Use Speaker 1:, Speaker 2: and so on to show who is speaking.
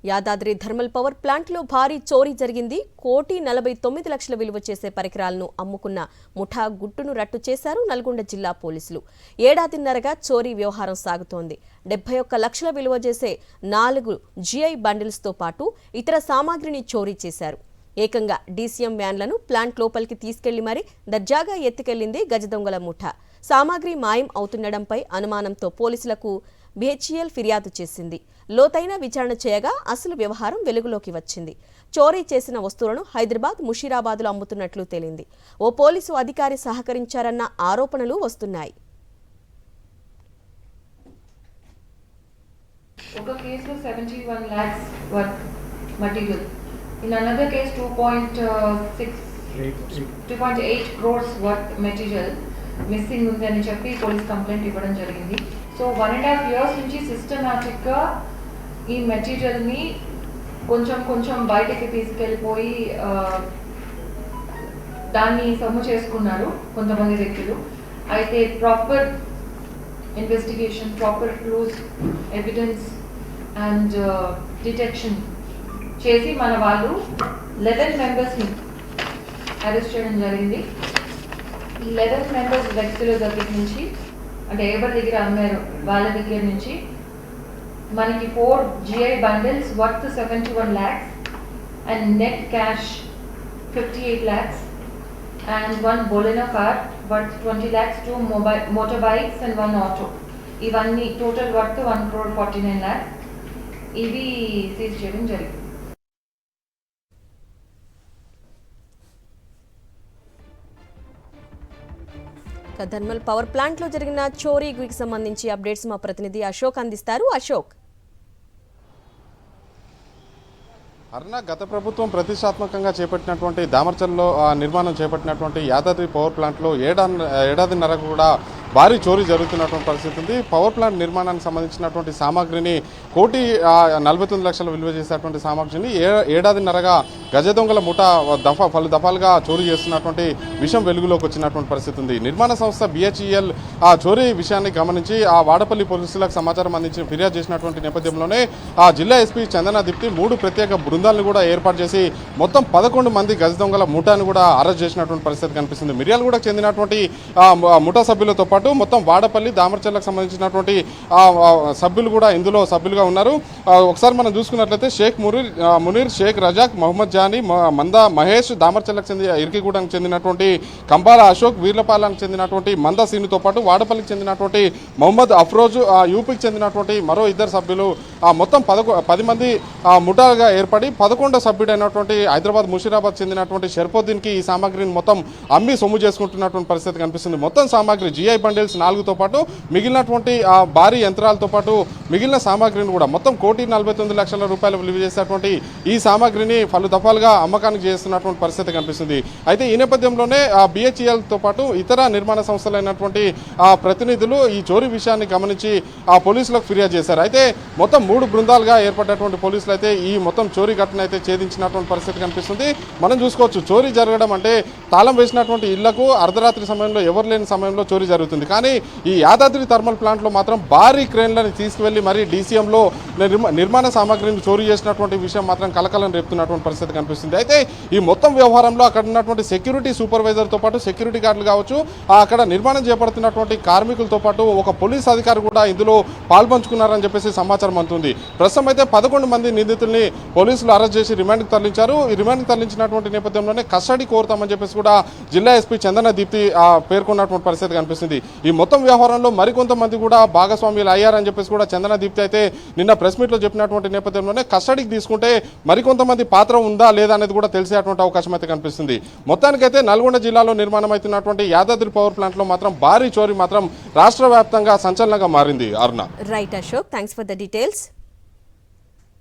Speaker 1: Yadadri thermal power ప్లాంట్లో భారీ చోరీ జరిగింది. 1,49,00,000 విలువ చేసే పరికరాలను అమ్ముకున్న ముఠా గుట్టును రట్టు చేశారు నల్గొండ జిల్లా పోలీసులు. ఏడాదిన్నరగా చోరీ వ్యవహారం సాగుతోంది. 71 లక్షల విలువ చేసే 4 జిఐ బండిల్స్తో పాటు ఇతర సామాగ్రిని చోరీ చేశారు. ఏకంగా డీసీఎం వ్యాన్లను ప్లాంట్ లోపలికి తీసుకెళ్లి మరీ దర్జాగా ఎత్తుకెళ్లింది గజదొంగల ముఠా. సామాగ్రి మాయం అవుతుండడంపై అనుమానంతో పోలీసులకు BHEL ఫిర్యాదు చేసింది. లోతైన విచారణ చేయగా అసలు వ్యవహారం వెలుగులోకి వచ్చింది. చోరీ చేసిన వస్తువులను హైదరాబాద్, ముషీరాబాద్లో అమ్ముతున్నట్లు తేలింది. ఓ పోలీసు అధికారి సహకరించారన్న ఆరోపణలు వస్తున్నాయి.
Speaker 2: ఒక కేసులో 71 lakhs worth material. In another case 2.8 crores worth material missing ఉందని చెప్పి పోలీస్ కంప్లైంట్ ఇవ్వడం జరిగింది. సో 1.5 years నుంచి సిస్టమాటిక్ గా ఈ మెటీరియల్ ని కొంచెం బయటకి తీసుకెళ్ళిపోయి దాన్ని సొమ్ము చేసుకున్నారు కొంతమంది వ్యక్తులు. అయితే proper investigation, proper clues, evidence and detection చేసి మన వాళ్ళు 11 మెంబర్స్ని అరెస్ట్ చేయడం జరిగింది. ఈ 11 మెంబర్స్ వ్యక్తుల దగ్గర నుంచి, అంటే ఎవరి దగ్గర అమ్మారు వాళ్ళ దగ్గర నుంచి మనకి 4 GI bundles worth 71 lakhs and net cash 58 lakhs and 1 Boleno car worth 20 lakhs, 2 motorbikes and 1 auto. ఇవన్నీ టోటల్ వర్త్ 1,49 lakhs. ఇవి సీజ్ చేయడం జరిగింది.
Speaker 1: థర్మల్ పవర్ ప్లాంట్లో జరిగిన చోరీకి సంబంధించి అప్డేట్స్ మా ప్రతినిధి అశోక్ అందిస్తారు. అశోక్,
Speaker 3: అరుణ, గత ప్రభుత్వం ప్రతిష్టాత్మకంగా చేపట్టినటువంటి దామర్చల్లో నిర్మాణం చేపట్టినటువంటి యాదాద్రి పవర్ ప్లాంట్లో ఏడాదిన్నర కూడా భారీ చోరీ జరుగుతున్నటువంటి పరిస్థితి ఉంది. పవర్ ప్లాంట్ నిర్మాణానికి సంబంధించినటువంటి సామాగ్రిని 1,49,00,000 విలువ చేసేటువంటి సామాగ్రిని ఏడాదిన్నరగా గజదొంగల ముఠా పలు దఫాలుగా చోరీ చేస్తున్నటువంటి విషయం వెలుగులోకి వచ్చినటువంటి పరిస్థితి ఉంది. నిర్మాణ సంస్థ BHEL ఆ చోరీ విషయాన్ని గమనించి ఆ వాడపల్లి పోలీసులకు సమాచారం అందించి ఫిర్యాదు చేసినటువంటి నేపథ్యంలోనే ఆ జిల్లా ఎస్పీ చందనా దీప్తి 3 ప్రత్యేక బృందాలను కూడా ఏర్పాటు చేసి మొత్తం 11 మంది గజదొంగల ముఠాను కూడా అరెస్ట్ చేసినటువంటి పరిస్థితి కనిపిస్తుంది. మిర్యాలగూడకు చెందినటువంటి ముఠా సభ్యులతో పాటు మొత్తం వాడపల్లి, దామర్చర్లకు సంబంధించినటువంటి సభ్యులు కూడా ఇందులో సభ్యులుగా ఉన్నారు. ఒకసారి మనం చూసుకున్నట్లయితే షేక్ మునీర్, షేక్ రజాక్, మహమ్మద్ జానీ, మందా మహేష్, దామర్చర్లకు ఇరికిగూడకు చెందినటువంటి కంబాల అశోక్, వీర్లపాలెంకు చెందినటువంటి మందా సీనుతో పాటు వాడపల్లికి చెందినటువంటి మహమ్మద్ అఫ్రోజు, యూపీకి చెందినటువంటి మరో 2 సభ్యులు మొత్తం 10 మంది ముఠాగా ఏర్పడి 11వ సభ్యుడైనటువంటి హైదరాబాద్, ముషీరాబాద్ చెందినటువంటి షర్ఫుద్దీన్కి ఈ సామాగ్రిని మొత్తం అమ్మి సొమ్ము చేసుకుంటున్నటువంటి పరిస్థితి కనిపిస్తుంది. మొత్తం సామాగ్రి GI బండిల్స్ 4తో పాటు మిగిలినటువంటి భారీ యంత్రాలతో పాటు మిగిలిన సామాగ్రిని కూడా మొత్తం 1,49,00,000 రూపాయలు విలువ చేసేటువంటి ఈ సామాగ్రిని పలు దఫాలుగా అమ్మకానికి చేస్తున్నటువంటి పరిస్థితి కనిపిస్తుంది. అయితే ఈ నేపథ్యంలోనే BHELతో పాటు ఇతర నిర్మాణ సంస్థలైనటువంటి ప్రతినిధులు ఈ చోరీ విషయాన్ని గమనించి పోలీసులకు ఫిర్యాదు చేశారు. అయితే మొత్తం 3 బృందాలుగా ఏర్పడినటువంటి పోలీసులు అయితే ఈ మొత్తం చోరీ ఘటన అయితే ఛేదించినటువంటి పరిస్థితి కనిపిస్తుంది. మనం చూసుకోవచ్చు, చోరీ జరగడం అంటే తాళం వేసినటువంటి ఇళ్లకు అర్ధరాత్రి సమయంలో ఎవరు లేని సమయంలో చోరీ జరుగుతుంది. కానీ ఈ యాదాద్రి థర్మల్ ప్లాంట్లో మాత్రం భారీ క్రేన్లను తీసుకువెళ్లి మరీ DCMలో నిర్మాణ సామాగ్రిని చోరీ చేసినటువంటి విషయం మాత్రం కలకలం రేపుతున్నటువంటి పరిస్థితి కనిపిస్తుంది. అయితే ఈ మొత్తం వ్యవహారంలో అక్కడ ఉన్నటువంటి సెక్యూరిటీ సూపర్వైజర్తో పాటు సెక్యూరిటీ గార్డులు కావచ్చు, అక్కడ నిర్మాణం చేపడుతున్నటువంటి కార్మికులతో పాటు ఒక పోలీస్ అధికారి కూడా ఇందులో పాల్పంచుకున్నారని చెప్పేసి సమాచారం అందుతుంది. ప్రస్తుతం అయితే 11 మంది నిందితుల్ని పోలీసులు అరెస్ట్ చేసి రిమాండ్కి తరలించారు. ఈ రిమాండ్కి తరలించినటువంటి నేపథ్యంలోనే కస్టడీ కోరుతామని చెప్పేసి కూడా జిల్లా ఎస్పీ చందనా దీప్తి పేర్కొన్నటువంటి పరిస్థితి కనిపిస్తుంది. ఈ మొత్తం వ్యవహారంలో మరికొంతమంది కూడా భాగస్వామ్యులు అయ్యారని చెప్పేసి కూడా చందనా దీప్తి అయితే నిన్న ప్రెస్ మీట్లో చెప్పినటువంటి నేపథ్యంలోనే కస్టడీకి తీసుకుంటే మరికొంతమంది పాత్ర ఉందా లేదా అనేది కూడా తెలిసేటువంటి అవకాశం అయితే కనిపిస్తుంది. మొత్తానికైతే నల్గొండ జిల్లాలో నిర్మాణం అవుతున్నటువంటి యాదాద్రి పవర్ ప్లాంట్లో మాత్రం భారీ చోరీ మాత్రం రాష్ట్ర వ్యాప్తంగా సంచలనంగా మారింది. Aruna.
Speaker 1: Right Ashok, thanks for the details.